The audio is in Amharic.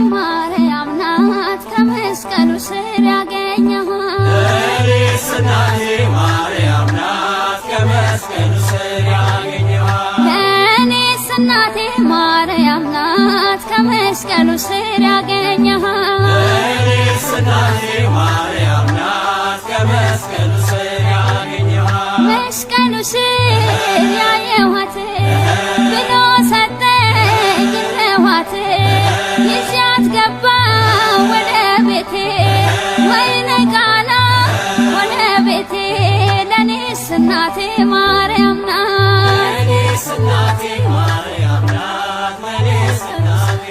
ማርያም ናት ከመስቀሉ ስር ያገኘኋት እኔስ እናቴ ማርያም ናት ከመስቀሉ ስር ያገኘኋት እኔስ እናቴ ማርያም ናት ከመስቀሉ ስር ያገኘኋት እኔስ እናቴ ማርያም ናት ከመስቀሉ ስር ያገኘኋት መስቀሉ ስር ያየኋት ብሎ ሰጠኝ እነኋት ይዣት ገባሁ ወደ ቤቴ ወይኔ ቃና ሆነ ቤቴ ለኔስ እናቴ ማርያም ናት ለኔስ እናቴ ማርያም ናት ለኔስ እናቴ